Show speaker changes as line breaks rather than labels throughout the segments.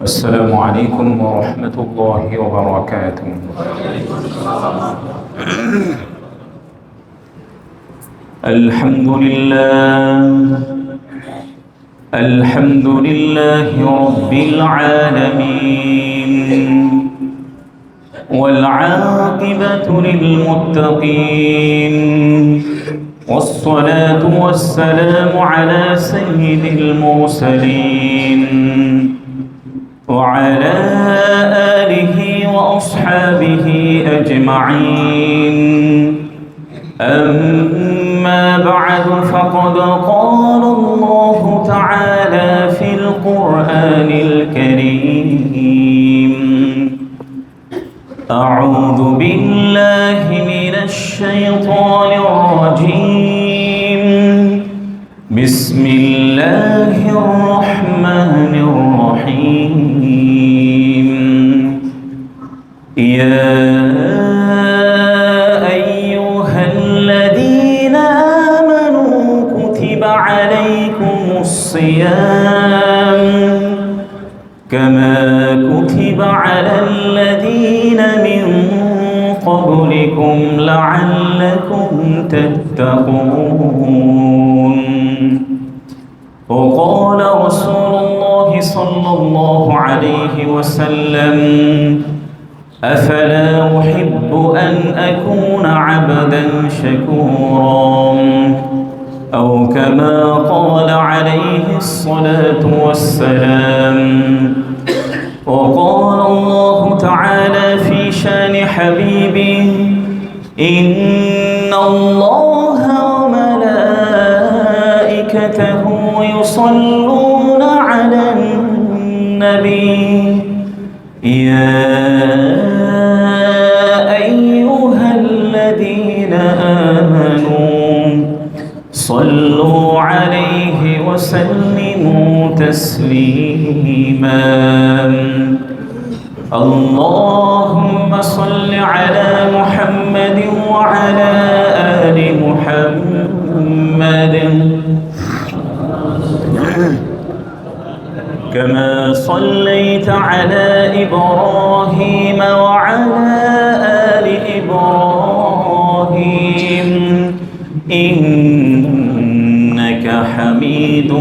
السلام عليكم ورحمة الله وبركاته. الحمد لله رب العالمين، والعاقبة للمتقين، والصلاة والسلام على سيد المرسلين وعلى آله وأصحابه أجمعين. أما بعد، فقد قال الله تعالى في القرآن الكريم: أعوذ بالله من الشيطان الرجيم، بسم الله الرحمن الرحيم. يا أيها الذين آمنوا كتب عليكم الصيام كما كتب على الذين من قبلكم لعلكم تتقون. وقال رسول الله صلى الله عليه وسلم: أفلا أحب أن أكون عبدا شكورا، أو كما قال عليه الصلاة والسلام. وقال الله تعالى في شان حبيبه: إن الله وملائكته يصلون على النبي يا أيها الذين آمنوا صلوا عليه وسلموا تسليما. اللهم صل على محمد وعلى آل محمد كما صليت على إبراهيم وعلى آل إبراهيم إنك حميد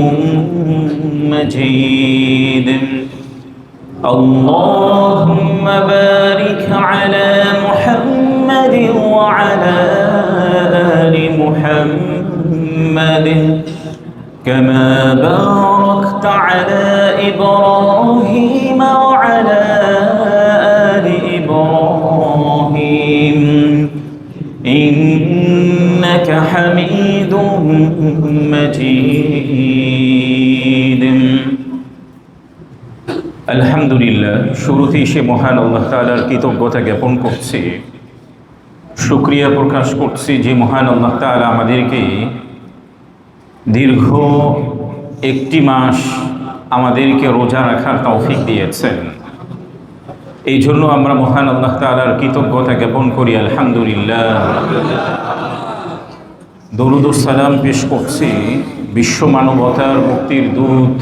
مجيد. اللهم بارك على محمد وعلى آل محمد كما باركت على إبراهيم وعلى آل إبراهيم إنك حميد مجيد. আলহামদুলিল্লাহ, শুরুতেই সে মহান আল্লাহ তাআলার কৃতজ্ঞতা জ্ঞাপন করছি, শুকরিয়া প্রকাশ করছি যে মহান আল্লাহ তাআলা আমাদেরকে দীর্ঘ একটি মাস আমাদেরকে রোজা রাখার তৌফিক দিয়েছেন। এই জন্য আমরা মহান আল্লাহ তাআলার কৃতজ্ঞতা জ্ঞাপন করি, আলহামদুলিল্লাহ। দরুদ ও সালাম পেশ করছি বিশ্ব মানবতার মুক্তির দূত,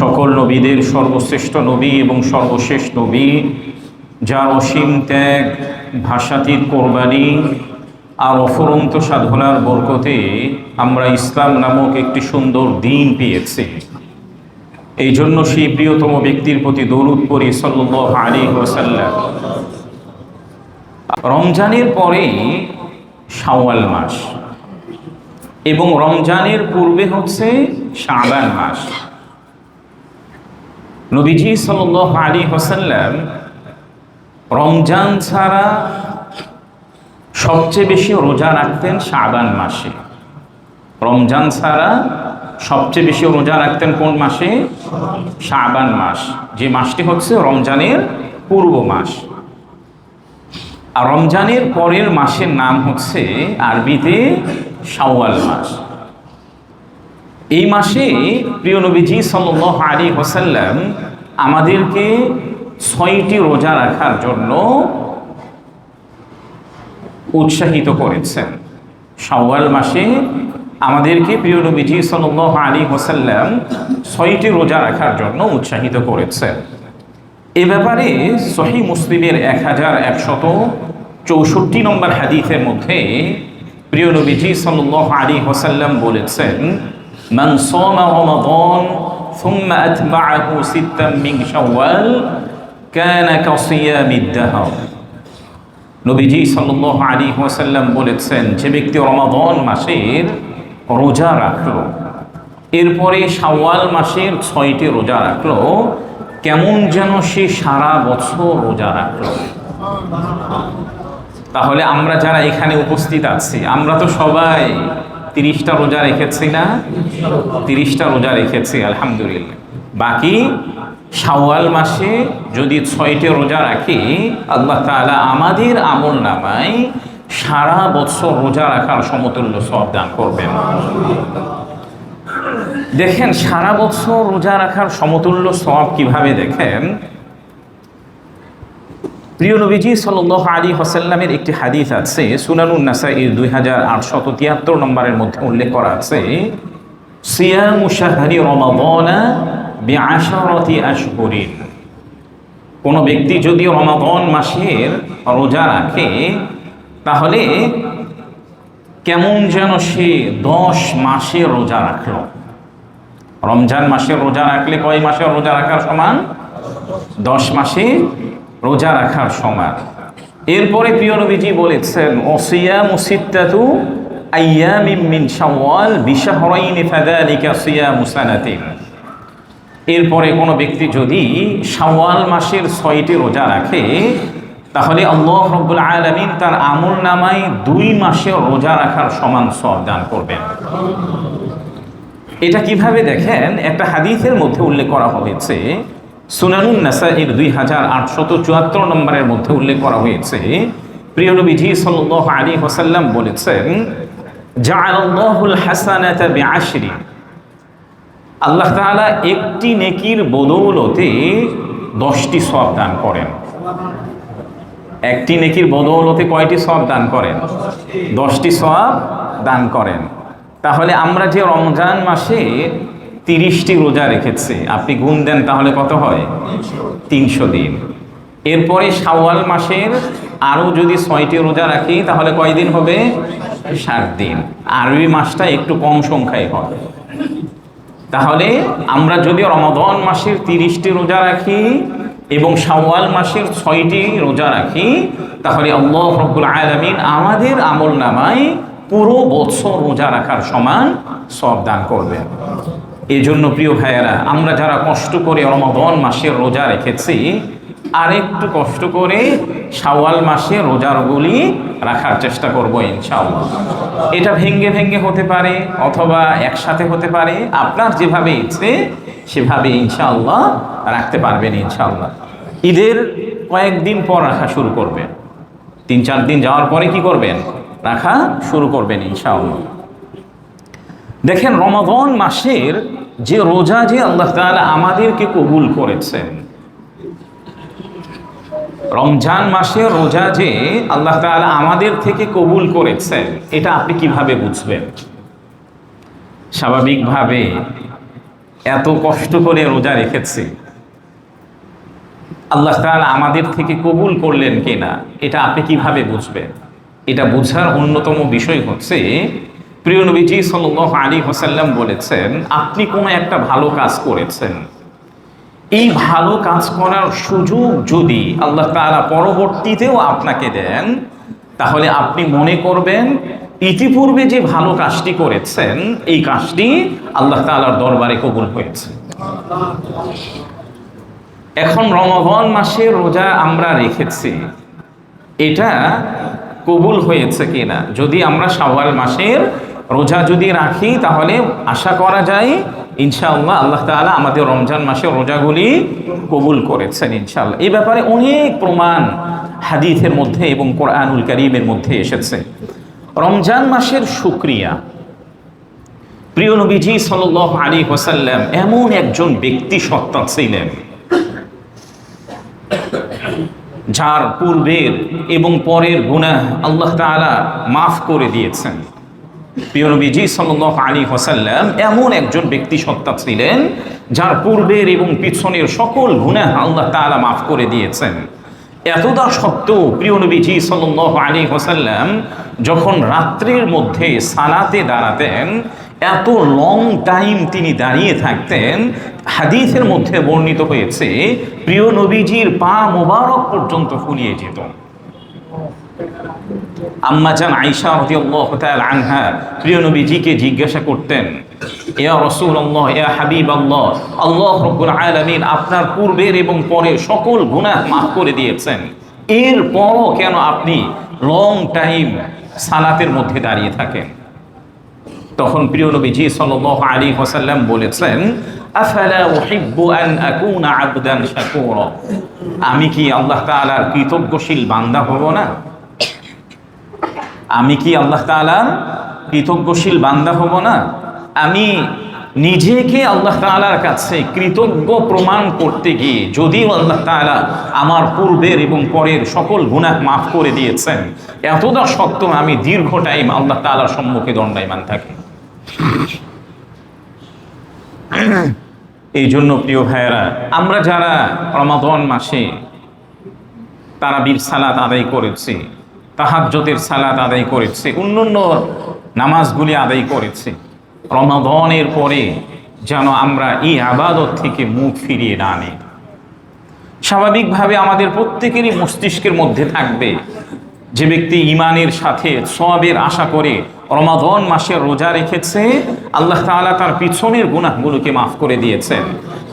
সকল নবীদের সর্বশ্রেষ্ঠ নবী এবং সর্বশেষ নবী, যার অসীম ত্যাগ, ভাষাতীত কোরবানি আর অফুরন্ত সাধনার বরকতে আমরা ইসলাম নামক একটি সুন্দর দিন পেয়েছি। এই জন্য সেই প্রিয়তম ব্যক্তির প্রতি দরুদ পড়ি সাল্লাল্লাহু আলাইহি ওয়াসাল্লাম। রমজানের পরে শাওয়াল মাস এবং রমজানের পূর্বে হচ্ছে শাবান মাস। নবীজি সাল্লাল্লাহু আলাইহি ওয়াসাল্লাম রমজান ছাড়া সবচেয়ে বেশি রোজা রাখতেন শাবান মাসে। রমজান ছাড়া সবচেয়ে বেশি রোজা রাখতেন কোন মাসে? শাবান মাস, যে মাসটি হচ্ছে রমজানের পূর্ব মাস। আর রমজানের পরের মাসের নাম হচ্ছে আরবিতে শাওয়াল মাস। এই মাসে প্রিয় নবীজি সাল্লাল্লাহু আলাইহি ওয়াসাল্লাম আমাদেরকে 6টি রোজা রাখার জন্য উৎসাহিত করেছেন। শাওয়াল মাসে আমাদেরকে প্রিয় নবীজি সাল্লাল্লাহু আলাইহি ওয়াসাল্লাম 6টি রোজা রাখার জন্য উৎসাহিত করেছেন। এ ব্যাপারে সহিহ মুসলিমের 1164 নম্বর হাদিসের মধ্যে প্রিয় নবীজি সাল্লাল্লাহু আলাইহি ওয়াসাল্লাম বলেছেন, মান সামা রমাদান সুম্মা আতবাআহু সিত্তাম মিন শাওয়াল কানা কাসিয়ামিদ দাহর। নবীজি সাল্লাল্লাহু আলাইহি ওয়াসাল্লাম বলেছেন, যে ব্যক্তি রমাদান মাসের রোজা রাখলো, এরপরে শাওয়াল মাসের 6টি রোজা রাখলো, কেমন যেন সে সারা বছর রোজা রাখলো। তাহলে আমরা যারা এখানে উপস্থিত আছি, আমরা তো সবাই 30টা রোজা রেখেছি না? 30টা রোজা রেখেছি আলহামদুলিল্লাহ। বাকি শাওয়াল মাসে যদি 6টি রোজা রাখি, আল্লাহ তাআলা আমাদের আমল নামায় সারা বছর রোজা রাখার সমতুল্য সওয়াব দান করবেন। দেখেন সারা বছর রোজা রাখার সমতুল্য সওয়াব কিভাবে দেখেন। প্রিয় নবীজি সাল্লাল্লাহু আলাইহি ওয়াসাল্লামের একটি হাদিস আছে, সুনানুন নাসাঈর 2873 নম্বরের মধ্যে উল্লেখ করা আছে, সিয়ামু শাহরি রমাদানা বিআশারাতি আশহুরিন। কোন ব্যক্তি যদি রমাদান মাসের রোজা রাখে, তাহলে কেমন যেন সে 10 মাসের রোজা রাখলো। রমজান মাসের রোজা রাখলে কয় মাসের রোজা রাখার সমান? 10 মাসে রোজা রাখার সমান। এরপরে প্রিয় নবীজি বলেছেন, ওসিয়ামু সিত্তাতু আইয়ামিন মিন শাওয়াল বিশাহরাইন ফাযালিকা সিয়ামু সানাতিন। এরপরে কোনো ব্যক্তি যদি শাওয়াল মাসের 6টি রোজা রাখে, তাহলে আল্লাহ রাব্বুল আলামিন তার আমল নামায় 2 মাসের রোজা রাখার সমান সওয়াব দান করবেন। এটা কিভাবে দেখেন, একটা হাদিসের মধ্যে উল্লেখ করা হয়েছে, সুনানুন নাসাঈর 2874 নম্বরের মধ্যে উল্লেখ করা হয়েছে, প্রিয় নবীজি সাল্লাল্লাহু আলাইহি ওয়াসাল্লাম বলেছেন, জাআলাল্লাহুল হাসানাতা বিআশরি। আল্লাহ তাআলা একটি নেকির বদৌলতে 10টি সওয়াব দান করেন। একটি নেকির বদৌলতে কয়টি সওয়াব দান করেন? 10টি সওয়াব দান করেন। তাহলে আমরা যে রমজান মাসে 30টি রোজা রেখেছি, আপনি গুণ দেন তাহলে কত হয়? 300 দিন। এরপরে শাওয়াল মাসের আরও যদি 6টি রোজা রাখি, তাহলে কয় দিন হবে? 60 দিন। আরবি মাসটা একটু কম সংখ্যায় হবে। তাহলে আমরা যদি রমাদান মাসের 30টি রোজা রাখি এবং শাওয়াল মাসের 6টি রোজা রাখি, তাহলে আল্লাহ রাব্বুল আলামিন আমাদের আমল নামায় পুরো বছর রোজা রাখার সমান সওয়াব দান করবেন। এই জন্য প্রিয় ভাইয়েরা, আমরা যারা কষ্ট করে রমাদান মাসের রোজা রেখেছি, আর একটু কষ্ট করে শাওয়াল মাসে রোজাগুলি রাখার চেষ্টা করব ইনশাআল্লাহ। এটা ভেঙ্গে ভেঙ্গে হতে পারে অথবা একসাথে হতে পারে, আপনার যেভাবে ইচ্ছে সেভাবে ইনশাআল্লাহ রাখতে পারবেন ইনশাআল্লাহ। ঈদের কয়েকদিন পর রাখা শুরু করবেন, 3-4 দিন যাওয়ার পরে কি করবেন? রাখা শুরু করবেন ইনশাআল্লাহ। দেখেন রমাদান মাসের যে রোজা যে আল্লাহ তাআলা আমাদেরকে কবুল করেছেন, রমজান মাসের রোজা যে আল্লাহ তাআলা আমাদের থেকে কবুল করেছেন, এটা আপনি কিভাবে বুঝবেন? স্বাভাবিকভাবে এত কষ্ট করে রোজা রেখেছি, আল্লাহ তাআলা আমাদের থেকে কবুল করলেন কিনা, এটা আপনি কিভাবে বুঝবেন? এটা বোঝার অন্যতম বিষয় হচ্ছে, প্রিয় নবীজি সাল্লাল্লাহু আলাইহি ওয়াসাল্লাম বলেছেন, আপনি কোনো একটা ভালো কাজ করেছেন, এই ভালো কাজ করার সুযোগ যদি আল্লাহ তাআলা পরবর্তীতেও আপনাকে দেন, তাহলে আপনি মনে করবেন ইতিপূর্বে যে ভালো কাজটি করেছেন, এই কাজটি আল্লাহ তাআলার দরবারে কবুল হয়েছে। এখন রমাদান মাসে রোজা আমরা রেখেছি, এটা কবুল হয়েছে কিনা? যদি আমরা শাওয়াল মাসের রোজা যদি রাখি, তাহলে আশা করা যায় ইনশাআল্লাহ আল্লাহ তাআলা আমাদের রমজান মাসের রোজাগুলি কবুল করেছেন ইনশাআল্লাহ। এই ব্যাপারে অনেক প্রমাণ হাদিসের মধ্যে এবং কোরআনুল কারীমের মধ্যে এসেছে। রমজান মাসের শুকরিয়া, প্রিয় নবীজি সাল্লাল্লাহু আলাইহি ওয়াসাল্লাম এমন একজন ব্যক্তি সত্তা ছিলেন, যার পূর্বের এবং পরের গুনাহ আল্লাহ তাআলা মাফ করে দিয়েছেন। প্রিয় নবীজি সাল্লাল্লাহু আলাইহি ওয়াসাল্লাম এমন একজন ব্যক্তি সত্তা ছিলেন যার পূর্বের এবং পিছনের সকল গুনাহ আল্লাহ তাআলা মাফ করে দিয়েছেন। এতটা সত্ত্বেও প্রিয় নবীজি সাল্লাল্লাহু আলাইহি ওয়াসাল্লাম যখন রাত্রির মধ্যে সালাতে দাঁড়াতেন, এত লং টাইম তিনি দাঁড়িয়ে থাকতেন, হাদিসের মধ্যে বর্ণিত হয়েছে প্রিয় নবীজির পা মোবারক পর্যন্ত ফুলিয়ে যেত। আম্মা জান আয়েশা রাদিয়াল্লাহু তাআলা আনহা প্রিয় নবীজিকে জিজ্ঞাসা করতেন, ইয়া রাসূলুল্লাহ, ইয়া হাবিবাল্লাহ, আল্লাহ রাব্বুল আলামিন আপনার পূর্বের এবং পরের সকল গুনাহ মাফ করে দিয়েছেন, এরপরও কেন আপনি লং টাইম সালাতের মধ্যে দাঁড়িয়ে থাকেন? তখন প্রিয় নবীজি সাল্লাল্লাহু আলাইহি ওয়াসাল্লাম বলেছেন, আফালা উহিব্বু আন আকুনা আবদান শাকুরা, আমি কি আল্লাহ তাআলার কৃতজ্ঞশীল বান্দা হব না? আমি কি আল্লাহ তাআলার কৃতজ্ঞশীল বান্দা হব না? আমি নিজেকে আল্লাহ তাআলার কাছে কৃতজ্ঞ প্রমাণ করতে গিয়ে যদিও আল্লাহ তাআলা আমার পূর্বের এবং পরের সকল গুনাহ মাফ করে দিয়েছেন, এতটা সত্ত্বেও আমি দীর্ঘ টাইম আল্লাহ তাআলার সম্মুখে দণ্ডায়মান থাকি। এই জন্য প্রিয় ভাইয়েরা, আমরা যারা রমাদান মাসে তারাবির সালাত আদায় করেছি, তাহাজ্জুদের সালাত আদায় করেছি, অন্যান্য নামাজগুলি আদায় করেছি, রমাদানের পরে যেন আমরা এই আবাদত থেকে মুখ ফিরিয়ে না আনি। স্বাভাবিকভাবে আমাদের প্রত্যেকেরই মস্তিষ্কের মধ্যে থাকবে, যে ব্যক্তি ঈমানের সাথে সওয়াবের আশা করে রমাদান মাসে রোজা রেখেছে, আল্লাহ তাআলা তার পিছনের গুনাহগুলোকে মাফ করে দিয়েছেন।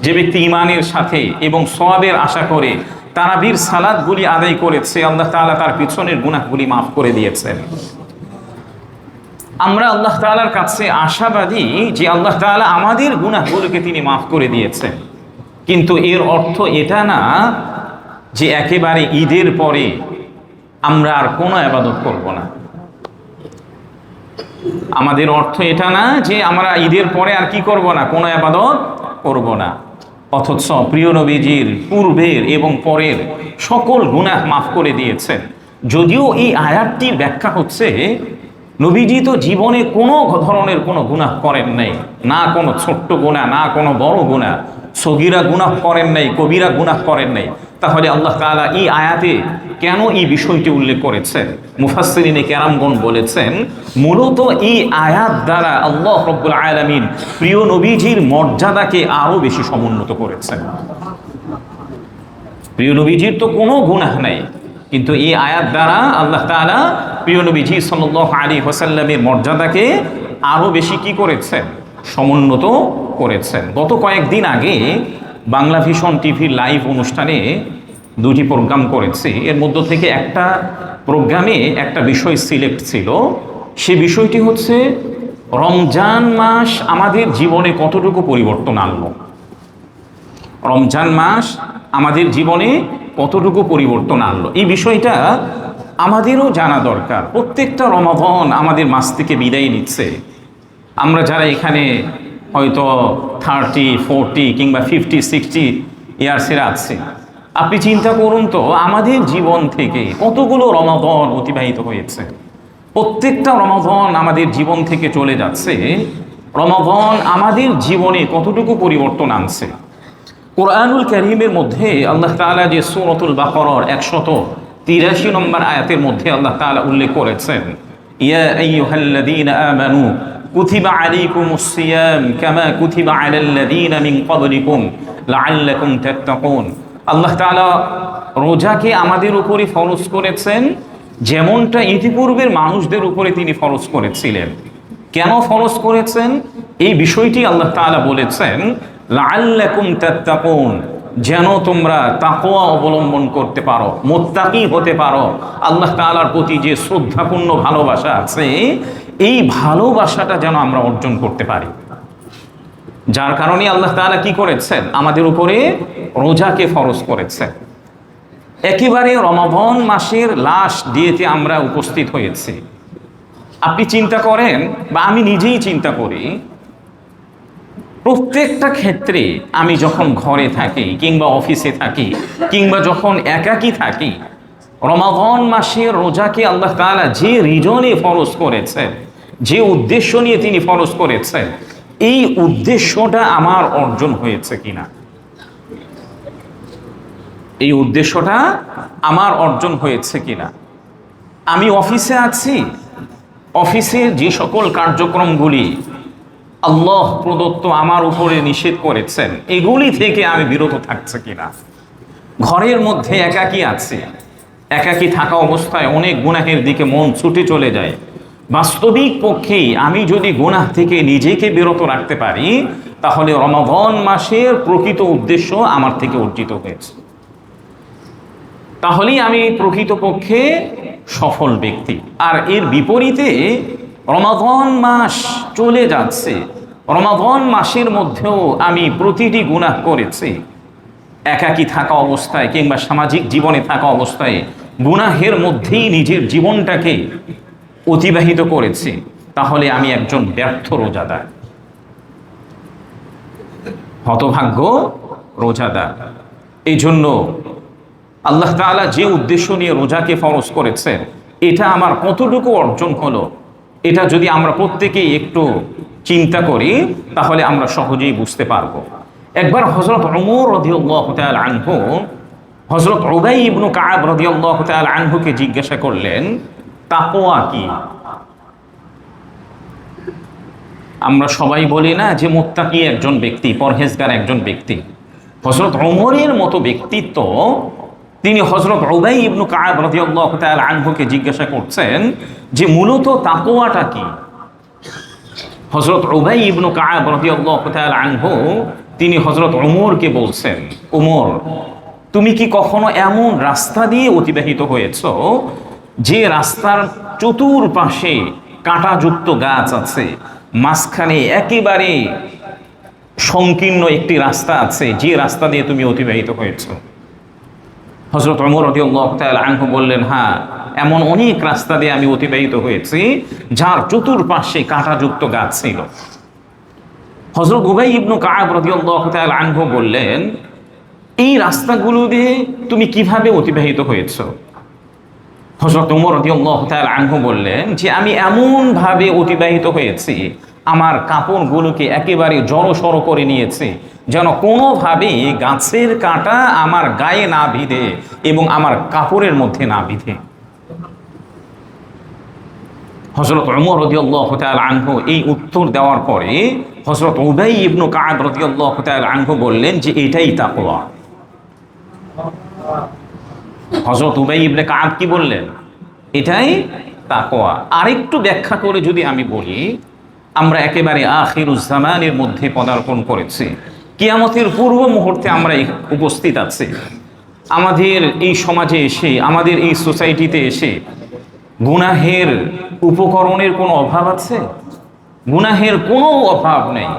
যে ব্যক্তি ঈমানের সাথে এবং সওয়াবের আশা করে তারাবির সালাতগুলি আদায় করেছে, আল্লাহ তাআলা তার পিছনের গুনাহগুলি মাফ করে দিয়েছেন। আমরা আল্লাহ তাআলার কাছে আশাবাদী যে আল্লাহ তাআলা আমাদের গুনাহগুলোকে তিনি মাফ করে দিয়েছেন, কিন্তু এর অর্থ এটা না যে একেবারে ঈদের পরে আমরা আর কোনো ইবাদত করব না। আমাদের অর্থ এটা না যে আমরা ঈদের পরে আর কি করব না, কোনো ইবাদত করব না। অথচ প্রিয় নবীজির পূর্বের এবং পরের সকল গুনাহ মাফ করে দিয়েছেন। যদিও এই আয়াতটির ব্যাখ্যা হচ্ছে নবীজি তো জীবনে কোনো ধরনের কোনো গুনাহ করেন নাই, না কোনো ছোট্ট গুনাহ, না কোনো বড় গুনাহ, সগীরা গুনাহ করেন নাই, কবিরা গুনাহ করেন নাই। তাহলে আল্লাহ তাআলা এই আয়াতে কেন এই বিষয়টি উল্লেখ করেছেন? মুফাসসিরিনে কেরামগণ বলেছেন, মূলত এই আয়াত দ্বারা আল্লাহ রাব্বুল আলামিন প্রিয় নবীজির মর্যাদাকে আরো বেশি সমুন্নত করেছেন। প্রিয় নবীজির তো কোনো গুনাহ নাই, কিন্তু এই আয়াত দ্বারা আল্লাহ তাআলা প্রিয় নবীজি সাল্লাল্লাহু আলাইহি ওয়াসাল্লামের মর্যাদাকে আরো বেশি কি করেছেন? সমুন্নত করেছেন। গত কয়েকদিন আগে বাংলা ভিশন টিভির লাইভ অনুষ্ঠানে দুটি প্রোগ্রাম করেছি। এর মধ্য থেকে একটা প্রোগ্রামে একটা বিষয় সিলেক্ট ছিল। সে বিষয়টি হচ্ছে রমজান মাস আমাদের জীবনে কতটুকু পরিবর্তন আনলো। রমজান মাস আমাদের জীবনে কতটুকু পরিবর্তন আনলো, এই বিষয়টা আমাদেরও জানা দরকার। প্রত্যেকটা রমাদান আমাদের মাস থেকে বিদায় নিচ্ছে। আমরা যারা এখানে হয়তো 30, 40 কিংবা 50, 60 ইয়ার্সের আছি, আপনি চিন্তা করুন তো আমাদের জীবন থেকে কতগুলো রমাদান অতিবাহিত হয়েছে। প্রত্যেকটা রমাদান আমাদের জীবন থেকে চলে যাচ্ছে। রমাদান আমাদের জীবনে কতটুকু পরিবর্তন আনছে। কোরআনুল কারীমের মধ্যে আল্লাহ তাআলা যে সূরাতুল বাকারার 183 নম্বর আয়াতের মধ্যে আল্লাহ তাআলা উল্লেখ করেছেন, ইয়া আইয়ুহাল্লাযীনা আমানু কুতিবা আলাইকুমুস সিয়াম কামা কুতিবা আলাল্লাযীনা মিন ক্বাবলিকুম লাআল্লাকুম তাত্তাকুন। আল্লাহ তাআলা রোজাকে আমাদের উপরে ফরজ করেছেন যেমনটা ইতিপূর্বের মানুষদের উপরে তিনি ফরজ করেছিলেন। কেন ফরজ করেছেন এই বিষয়টি আল্লাহ তাআলা বলেছেন, লাআল্লাকুম তাত্তাকুন, যেন তোমরা তাকওয়া অবলম্বন করতে পারো, মুত্তাকি হতে পারো। আল্লাহ তাআলার প্রতি যে শ্রদ্ধাপূর্ণ ভালোবাসা আছে, এই ভালোবাসাটা যেন আমরা অর্জন করতে পারি। যার কারণে আল্লাহ তাআলা কি করেছেন? আমাদের উপরে রোজাকে ফরজ করেছেন। একেবারে রমাদান মাসের লাস্ট ডেতে আমরা উপস্থিত হয়েছি। আপনি চিন্তা করেন, বা আমি নিজেই চিন্তা করি, প্রত্যেকটা ক্ষেত্রে আমি যখন ঘরে থাকি কিংবা অফিসে থাকি কিংবা যখন একাকী থাকি, রমাদান মাসের রোজাকে আল্লাহ তাআলা যে রিজনে ফরজ করেছেন, যে উদ্দেশ্য নিয়ে তিনি ফরজ করেছেন, এই উদ্দেশ্যটা আমার অর্জন হয়েছে কিনা, এই উদ্দেশ্যটা আমার অর্জন হয়েছে কিনা। আমি অফিসে আছি, অফিসের যে সকল কার্যক্রমগুলি আল্লাহ প্রদত্ত আমার উপরে নিষেধ করেছেন, এগুলি থেকে আমি বিরত থাকছে কিনা। ঘরের মধ্যে একাকী আছে, একাকী থাকা অবস্থায় অনেক গুনাহের দিকে মন ছুটে চলে যায়। বাস্তবিক পক্ষেই আমি যদি গুনাহ থেকে নিজেকে বিরত রাখতে পারি, তাহলে রমাদান মাসের প্রকৃত উদ্দেশ্য আমার থেকে অর্জিত হয়েছে, তাহলেই আমি প্রকৃতপক্ষে সফল ব্যক্তি। আর এর বিপরীতে রমাদান মাস চলে যাচ্ছে, রমাদান মাসের মধ্যেও আমি প্রতিটি গুনাহ করেছি, একাকী থাকা অবস্থায় কিংবা সামাজিক জীবনে থাকা অবস্থায় গুনাহের মধ্যেই নিজের জীবনটাকে অতিবাহিত করেছি, তাহলে আমি একজন ব্যর্থ রোজাদার, হতভাগ্য রোজাদার। এই জন্য আল্লাহ তাআলা যে উদ্দেশ্য নিয়ে রোজাকে ফরজ করেছেন, এটা আমার কতটুকু অর্জন হলো, এটা যদি আমরা প্রত্যেকেই একটু চিন্তা করি, তাহলে আমরা সহজেই বুঝতে পারবো। একবার হযরত ওমর রাদিয়াল্লাহু তাআলা আনহু হযরত উবাই ইবনে কাব রাদিয়াল্লাহু তাআলা আনহুকে জিজ্ঞাসা করলেন, তাকওয়া কি? আমরা সবাই বলি না যে মুত্তাকি একজন ব্যক্তি, পরহেজগার একজন ব্যক্তি। হযরত ওমরের মতো ব্যক্তিত্ব, তিনি হযরত উবাই ইবনে কাব রাদিয়াল্লাহু তাআলা আনহুকে জিজ্ঞাসা করছেন যে মূলত তাকওয়াটা কি। হযরত উবাই ইবনে কাব রাদিয়াল্লাহু তাআলা আনহু তিনি হযরত ওমরকে বলছেন, ওমর, তুমি কি কখনো এমন রাস্তা দিয়ে অতিবাহিত হয়েছো যে রাস্তার চতুর্পাশে কাঁটাযুক্ত গাছ আছে, মাঝখানে একেবারে সংকীর্ণ একটি রাস্তা আছে, যে রাস্তা দিয়ে তুমি অতিবাহিত হয়েছো? হযরত ওমর রাদিয়াল্লাহু তাআলা আনহু বললেন, হ্যাঁ, এমন অনেক রাস্তা দিয়ে আমি অতিবাহিত হয়েছি যার চতুর্পাশে কাঁটাযুক্ত গাছ ছিল। হযরত উবাই ইবনে কাব রাদিয়াল্লাহু তাআলা আনহু বললেন, এই রাস্তাগুলো দিয়ে তুমি কিভাবে অতিবাহিত হয়েছো? হযরত ওমর রাদিয়াল্লাহু তাআলা আনহু বললেন যে আমি এমন ভাবে অতিবাহিত হয়েছি, আমার কাপড়গুলোকে একেবারে জড়সড় করে নিয়েছে, যেন কোনোভাবে গাছের কাঁটা আমার গায়ে না বিঁধে এবং আমার কাপড়ের মধ্যে না বিঁধে। হযরত ওমর রাদিয়াল্লাহু তাআলা আনহু এই উত্তর দেওয়ার পরে হযরত উবাই ইবনে কাব রাদিয়াল্লাহু তাআলা আনহু বললেন যে এটাই তাকওয়া। হযরত উবাই ইবনে কাব কি বললেন? এটাই তাকওয়া। আরেকটু ব্যাখ্যা করে যদি আমি বলি, আমরা একেবারে আখিরুজ জামানের মধ্যে পদার্পণ করেছি, কিয়ামতের পূর্ব মুহূর্তে আমরা উপস্থিত আছি। আমাদের এই সমাজে এসে, আমাদের এই সোসাইটিতে এসে গুনাহের উপকরণের কোনো অভাব আছে? গুনাহের কোনো অভাব নেই।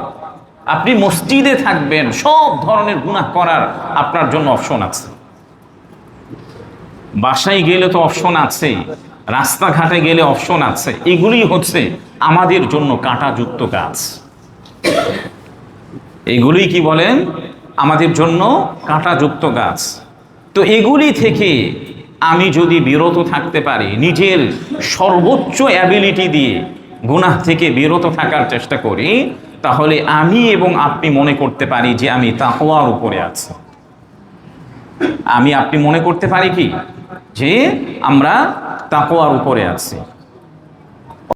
আপনি মসজিদে থাকবেন, সব ধরনের গুনাহ করার আপনার জন্য অপশন আছে। বাসায় গেলে তো অপশন আছে, রাস্তাঘাটে গেলে অপশন আছে। এগুলি হচ্ছে আমাদের জন্য কাঁটাযুক্ত গাছ। এগুলি কি বলেন? আমাদের জন্য কাঁটাযুক্ত গাছ। তো এগুলি থেকে আমি যদি বিরত থাকতে পারি, নিজের সর্বোচ্চ অ্যাবিলিটি দিয়ে গুনাহ থেকে বিরত থাকার চেষ্টা করি, তাহলে আমি এবং আপনি মনে করতে পারি যে আমি তাকওয়ার উপরে আছি। আমি আপনি মনে করতে পারি কি যে আমরা তাকওয়ার উপরে আছি।